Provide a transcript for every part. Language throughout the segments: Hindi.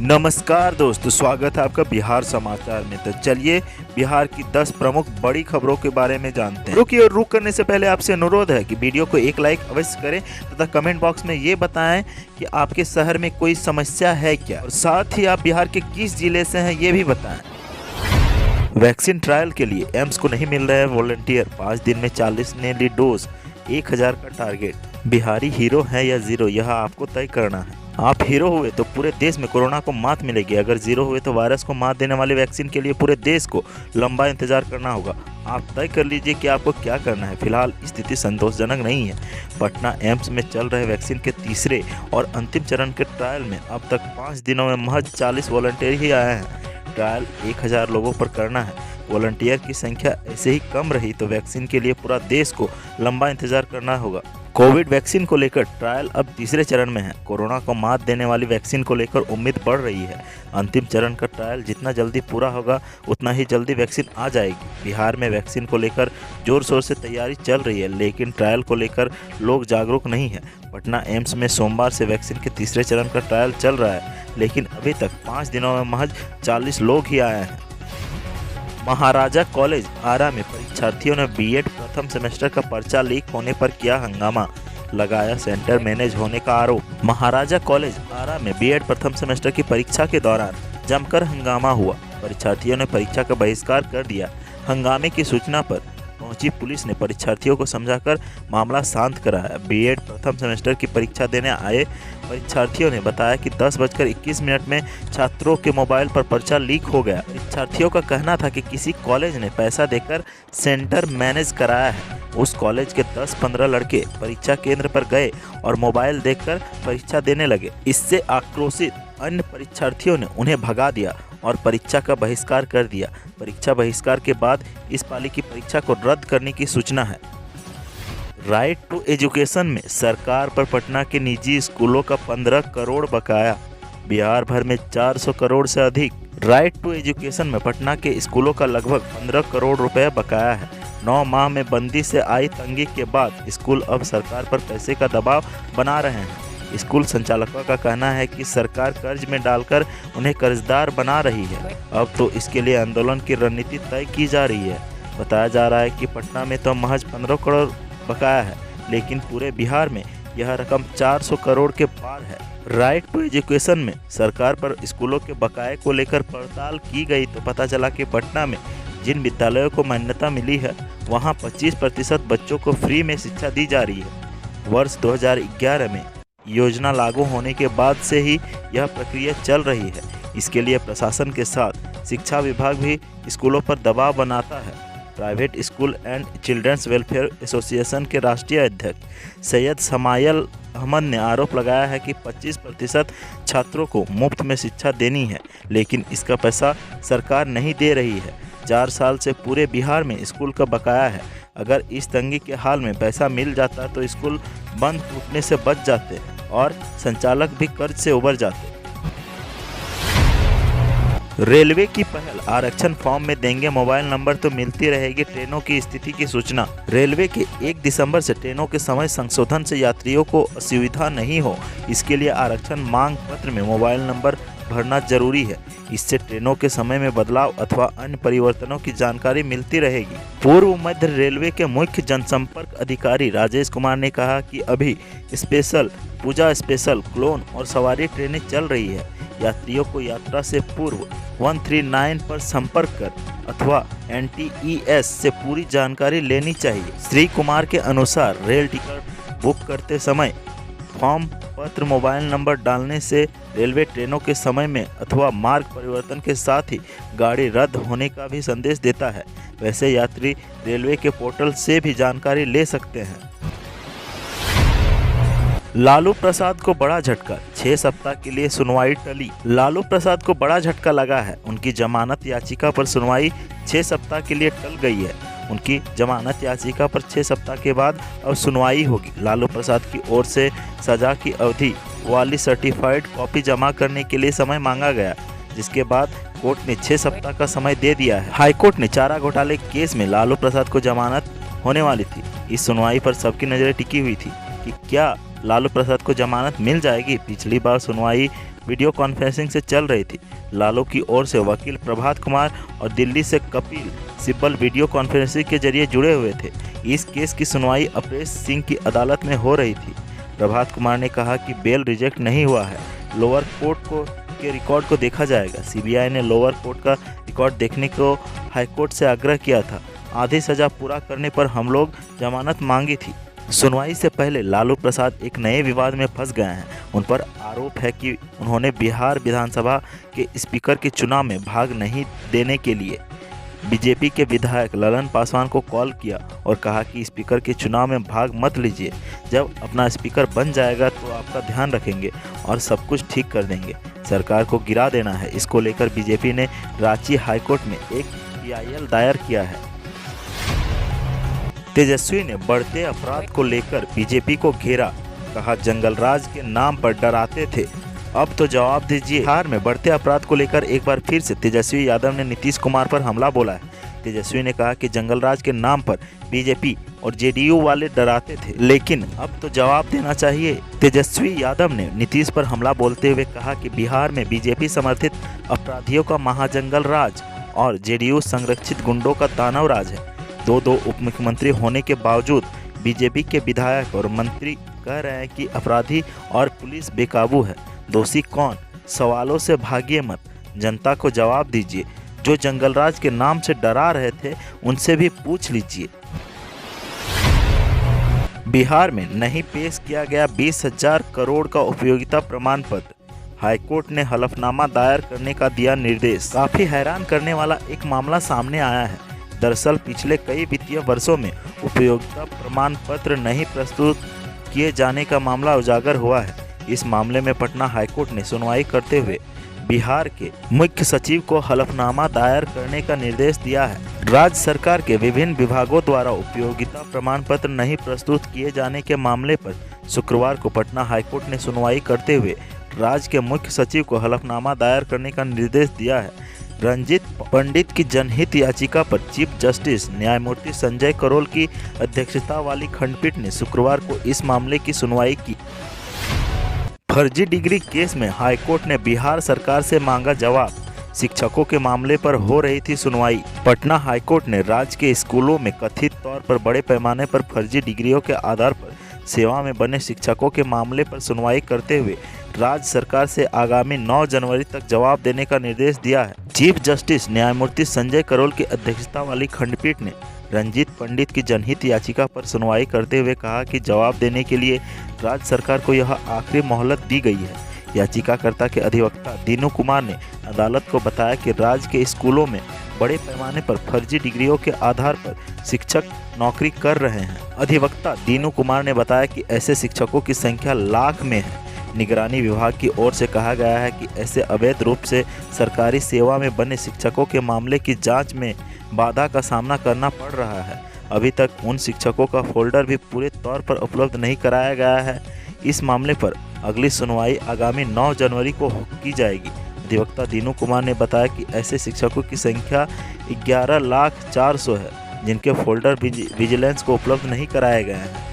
नमस्कार दोस्तों, स्वागत है आपका बिहार समाचार में। तो चलिए बिहार की 10 प्रमुख बड़ी खबरों के बारे में जानते हैं। रुक करने से पहले आपसे अनुरोध है कि वीडियो को एक लाइक अवश्य करें तथा कमेंट बॉक्स में ये बताएं कि आपके शहर में कोई समस्या है क्या, और साथ ही आप बिहार के किस जिले से हैं ये भी बताएं। वैक्सीन ट्रायल के लिए एम्स को नहीं मिल रहे हैं वॉलंटियर, 5 दिन में 40 ने ली डोज, 1000 का टारगेट। बिहारी हीरो है या जीरो, यह आपको तय करना है। आप हीरो हुए तो पूरे देश में कोरोना को मात मिलेगी, अगर जीरो हुए तो वायरस को मात देने वाली वैक्सीन के लिए पूरे देश को लंबा इंतजार करना होगा। आप तय कर लीजिए कि आपको क्या करना है। फिलहाल स्थिति संतोषजनक नहीं है। पटना एम्स में चल रहे वैक्सीन के तीसरे और अंतिम चरण के ट्रायल में अब तक 5 दिनों में महज 40 वॉलंटियर ही आए हैं। ट्रायल 1000 लोगों पर करना है। वॉलंटियर की संख्या ऐसे ही कम रही तो वैक्सीन के लिए पूरा देश को लंबा इंतजार करना होगा। कोविड वैक्सीन को लेकर ट्रायल अब तीसरे चरण में है। कोरोना को मात देने वाली वैक्सीन को लेकर उम्मीद बढ़ रही है। अंतिम चरण का ट्रायल जितना जल्दी पूरा होगा उतना ही जल्दी वैक्सीन आ जाएगी। बिहार में वैक्सीन को लेकर जोर शोर से तैयारी चल रही है, लेकिन ट्रायल को लेकर लोग जागरूक नहीं है। पटना एम्स में सोमवार से वैक्सीन के तीसरे चरण का ट्रायल चल रहा है, लेकिन अभी तक 5 दिनों में महज 40 लोग ही आए हैं। महाराजा कॉलेज आरा में परीक्षार्थियों ने बीएड प्रथम सेमेस्टर का पर्चा लीक होने पर किया हंगामा, लगाया सेंटर मैनेज होने का आरोप। महाराजा कॉलेज आरा में बीएड प्रथम सेमेस्टर की परीक्षा के दौरान जमकर हंगामा हुआ। परीक्षार्थियों ने परीक्षा का बहिष्कार कर दिया। हंगामे की सूचना पर पहुंची पुलिस ने परीक्षार्थियों को समझाकर मामला शांत कराया। बीएड प्रथम सेमेस्टर की परीक्षा देने आए परीक्षार्थियों ने बताया कि 10:21 में छात्रों के मोबाइल पर पर्चा लीक हो गया। परीक्षार्थियों का कहना था कि किसी कॉलेज ने पैसा देकर सेंटर मैनेज कराया है। उस कॉलेज के 10-15 लड़के परीक्षा केंद्र पर गए और मोबाइल देखकर परीक्षा देने लगे। इससे आक्रोशित अन्य परीक्षार्थियों ने उन्हें भगा दिया और परीक्षा का बहिष्कार कर दिया। परीक्षा बहिष्कार के बाद इस पाली की परीक्षा को रद्द करने की सूचना है। राइट टू एजुकेशन में सरकार पर पटना के निजी स्कूलों का 15 करोड़ बकाया, बिहार भर में 400 करोड़ से अधिक। राइट टू एजुकेशन में पटना के स्कूलों का लगभग 15 करोड़ रुपए बकाया है। 9 माह में बंदी से आई तंगी के बाद स्कूल अब सरकार पर पैसे का दबाव बना रहे हैं। स्कूल संचालकों का कहना है कि सरकार कर्ज में डालकर उन्हें कर्जदार बना रही है। अब तो इसके लिए आंदोलन की रणनीति तय की जा रही है। बताया जा रहा है कि पटना में तो महज 15 करोड़ बकाया है, लेकिन पूरे बिहार में यह रकम 400 करोड़ के पार है। राइट टू एजुकेशन में सरकार पर स्कूलों के बकाये को लेकर पड़ताल की गई तो पता चला कि पटना में जिन विद्यालयों को मान्यता मिली है वहां 25% बच्चों को फ्री में शिक्षा दी जा रही है। वर्ष 2011 में योजना लागू होने के बाद से ही यह प्रक्रिया चल रही है। इसके लिए प्रशासन के साथ शिक्षा विभाग भी स्कूलों पर दबाव बनाता है। Private school and children's welfare association के राष्ट्रीय अध्यक्ष सैयद समायल अहमद ने आरोप लगाया है कि 25% छात्रों को मुफ्त में शिक्षा देनी है, लेकिन इसका पैसा सरकार नहीं दे रही है। 4 साल से पूरे बिहार में स्कूल का बकाया है। अगर इस तंगी के हाल में पैसा मिल जाता तो स्कूल बंद टूटने से बच जाते और संचालक भी कर्ज से उबर जाते। रेलवे की पहल, आरक्षण फॉर्म में देंगे मोबाइल नंबर तो मिलती रहेगी ट्रेनों की स्थिति की सूचना। रेलवे के 1 दिसंबर से ट्रेनों के समय संशोधन से यात्रियों को असुविधा नहीं हो, इसके लिए आरक्षण मांग पत्र में मोबाइल नंबर भरना जरूरी है। इससे ट्रेनों के समय में बदलाव अथवा अन्य परिवर्तनों की जानकारी मिलती रहेगी। पूर्व मध्य रेलवे के मुख्य जनसंपर्क अधिकारी राजेश कुमार ने कहा कि अभी स्पेशल, पूजा स्पेशल, क्लोन और सवारी ट्रेनें चल रही है। यात्रियों को यात्रा से पूर्व 139 पर संपर्क कर अथवा NTES से पूरी जानकारी लेनी चाहिए। श्री कुमार के अनुसार रेल टिकट बुक करते समय फॉर्म पत्र मोबाइल नंबर डालने से रेलवे ट्रेनों के समय में अथवा मार्ग परिवर्तन के साथ ही गाड़ी रद्द होने का भी संदेश देता है। वैसे यात्री रेलवे के पोर्टल से भी जानकारी ले सकते हैं। लालू प्रसाद को बड़ा झटका, 6 सप्ताह के लिए सुनवाई टली। लालू प्रसाद को बड़ा झटका लगा है। उनकी जमानत याचिका पर सुनवाई 6 सप्ताह के लिए टल गई है। उनकी जमानत याचिका पर 6 सप्ताह के बाद अब सुनवाई होगी। लालू प्रसाद की ओर से सजा की अवधि वाली सर्टिफाइड कॉपी जमा करने के लिए समय मांगा गया, जिसके बाद कोर्ट ने 6 सप्ताह का समय दे दिया है। हाईकोर्ट ने चारा घोटाले केस में लालू प्रसाद को जमानत होने वाली थी। इस सुनवाई पर सबकी नजरें टिकी हुई थी कि क्या लालू प्रसाद को जमानत मिल जाएगी। पिछली बार सुनवाई वीडियो कॉन्फ्रेंसिंग से चल रही थी। लालू की ओर से वकील प्रभात कुमार और दिल्ली से कपिल सिब्बल वीडियो कॉन्फ्रेंसिंग के जरिए जुड़े हुए थे। इस केस की सुनवाई अपरेश सिंह की अदालत में हो रही थी। प्रभात कुमार ने कहा कि बेल रिजेक्ट नहीं हुआ है, लोअर कोर्ट के रिकॉर्ड को देखा जाएगा। सीबीआई ने लोअर कोर्ट का रिकॉर्ड देखने को हाईकोर्ट से आग्रह किया था। आधी सजा पूरा करने पर हम लोग जमानत मांगी थी। सुनवाई से पहले लालू प्रसाद एक नए विवाद में फंस गए हैं। उन पर आरोप है कि उन्होंने बिहार विधानसभा के स्पीकर के चुनाव में भाग नहीं देने के लिए बीजेपी के विधायक ललन पासवान को कॉल किया और कहा कि स्पीकर के चुनाव में भाग मत लीजिए, जब अपना स्पीकर बन जाएगा तो आपका ध्यान रखेंगे और सब कुछ ठीक कर देंगे। सरकार को गिरा देना है। इसको लेकर बीजेपी ने रांची हाईकोर्ट में एक PIL दायर किया है। तेजस्वी ने बढ़ते अपराध को लेकर बीजेपी को घेरा, कहा जंगलराज के नाम पर डराते थे, अब तो जवाब दीजिए। बिहार में बढ़ते अपराध को लेकर एक बार फिर से तेजस्वी यादव ने नीतीश कुमार पर हमला बोला है। तेजस्वी ने कहा कि जंगलराज के नाम पर बीजेपी और JDU वाले डराते थे, लेकिन अब तो जवाब देना चाहिए। तेजस्वी यादव ने नीतीश पर हमला बोलते हुए कहा कि बिहार में बीजेपी समर्थित अपराधियों का महाजंगल राज और JDU संरक्षित गुंडों का दानव राज है। दो उप मुख्यमंत्री होने के बावजूद बीजेपी के विधायक और मंत्री कह रहे हैं कि अपराधी और पुलिस बेकाबू है। दोषी कौन? सवालों से भागिए मत, जनता को जवाब दीजिए। जो जंगलराज के नाम से डरा रहे थे उनसे भी पूछ लीजिए। बिहार में नहीं पेश किया गया 20,000 करोड़ का उपयोगिता प्रमाण पत्र, हाईकोर्ट ने हलफनामा दायर करने का दिया निर्देश। काफी हैरान करने वाला एक मामला सामने आया है। दरअसल पिछले कई वित्तीय वर्षों में उपयोगिता प्रमाण पत्र नहीं प्रस्तुत किए जाने का मामला उजागर हुआ है। इस मामले में पटना हाईकोर्ट ने सुनवाई करते हुए बिहार के मुख्य सचिव को हलफनामा दायर करने का निर्देश दिया है। राज्य सरकार के विभिन्न विभागों द्वारा उपयोगिता प्रमाण पत्र नहीं प्रस्तुत किए जाने के मामले पर शुक्रवार को पटना हाईकोर्ट ने सुनवाई करते हुए राज्य के मुख्य सचिव को हलफनामा दायर करने का निर्देश दिया है। रंजीत पंडित की जनहित याचिका पर चीफ जस्टिस न्यायमूर्ति संजय करोल की अध्यक्षता वाली खंडपीठ ने शुक्रवार को इस मामले की सुनवाई की। फर्जी डिग्री केस में हाईकोर्ट ने बिहार सरकार से मांगा जवाब। शिक्षकों के मामले पर हो रही थी सुनवाई। पटना हाईकोर्ट ने राज्य के स्कूलों में कथित तौर पर बड़े पैमाने पर फर्जी डिग्रियों के आधार पर सेवा में बने शिक्षकों के मामले पर सुनवाई करते हुए राज्य सरकार से आगामी 9 जनवरी तक जवाब देने का निर्देश दिया है। चीफ जस्टिस न्यायमूर्ति संजय करोल की अध्यक्षता वाली खंडपीठ ने रंजीत पंडित की जनहित याचिका पर सुनवाई करते हुए कहा कि जवाब देने के लिए राज्य सरकार को यह आखिरी मोहलत दी गई है। याचिकाकर्ता के अधिवक्ता दीनू कुमार ने अदालत को बताया कि राज्य के स्कूलों में बड़े पैमाने पर फर्जी डिग्रियों के आधार पर शिक्षक नौकरी कर रहे हैं। अधिवक्ता दीनू कुमार ने बताया कि ऐसे शिक्षकों की संख्या लाख में है। निगरानी विभाग की ओर से कहा गया है कि ऐसे अवैध रूप से सरकारी सेवा में बने शिक्षकों के मामले की जांच में बाधा का सामना करना पड़ रहा है। अभी तक उन शिक्षकों का फोल्डर भी पूरे तौर पर उपलब्ध नहीं कराया गया है। इस मामले पर अगली सुनवाई आगामी 9 जनवरी को की जाएगी। अधिवक्ता दीनू कुमार ने बताया कि ऐसे शिक्षकों की संख्या 11,04,000 है, जिनके फोल्डर विजिलेंस को उपलब्ध नहीं कराए गए हैं।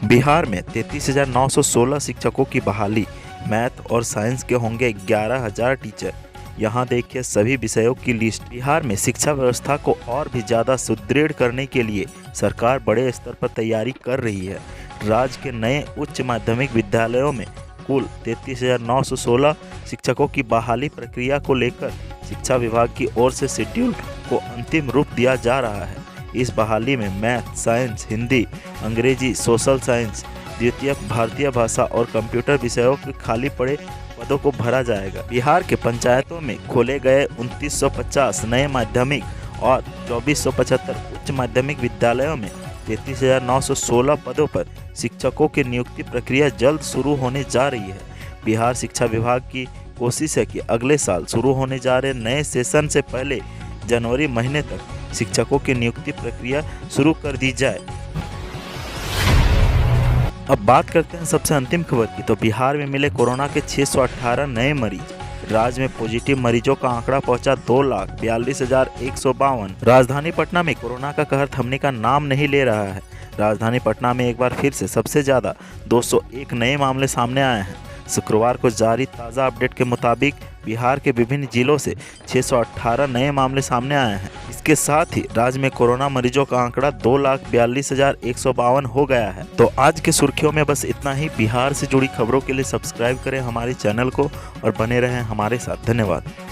बिहार में 33,916 शिक्षकों की बहाली। मैथ और साइंस के होंगे 11,000 टीचर। यहाँ देखिए सभी विषयों की लिस्ट। बिहार में शिक्षा व्यवस्था को और भी ज़्यादा सुदृढ़ करने के लिए सरकार बड़े स्तर पर तैयारी कर रही है। राज्य के नए उच्च माध्यमिक विद्यालयों में कुल 33,916 शिक्षकों की बहाली प्रक्रिया को लेकर शिक्षा विभाग की ओर से शेड्यूल को अंतिम रूप दिया जा रहा है। इस बहाली में मैथ, साइंस, हिंदी, अंग्रेजी, सोशल साइंस, द्वितीय भारतीय भाषा और कंप्यूटर विषयों के खाली पड़े पदों को भरा जाएगा। बिहार के पंचायतों में खोले गए 2950 नए माध्यमिक और 2475 उच्च माध्यमिक विद्यालयों में 33,916 पदों पर शिक्षकों की नियुक्ति प्रक्रिया जल्द शुरू होने जा रही है। बिहार शिक्षा विभाग की कोशिश है कि अगले साल शुरू होने जा रहे नए सेशन से पहले जनवरी महीने तक शिक्षकों की नियुक्ति प्रक्रिया शुरू कर दी जाए। अब बात करते हैं सबसे अंतिम खबर की। तो बिहार में मिले कोरोना के 618 नए मरीज। राज्य में पॉजिटिव मरीजों का आंकड़ा पहुंचा 2,42,152। राजधानी पटना में कोरोना का कहर थमने का नाम नहीं ले रहा है। राजधानी पटना में एक बार फिर से सबसे ज़्यादा 201 नए मामले सामने आए हैं। शुक्रवार को जारी ताज़ा अपडेट के मुताबिक बिहार के विभिन्न जिलों से 618 नए मामले सामने आए हैं। इसके साथ ही राज्य में कोरोना मरीजों का आंकड़ा 2,42,152 हो गया है। तो आज के सुर्खियों में बस इतना ही। बिहार से जुड़ी खबरों के लिए सब्सक्राइब करें हमारे चैनल को और बने रहें हमारे साथ। धन्यवाद।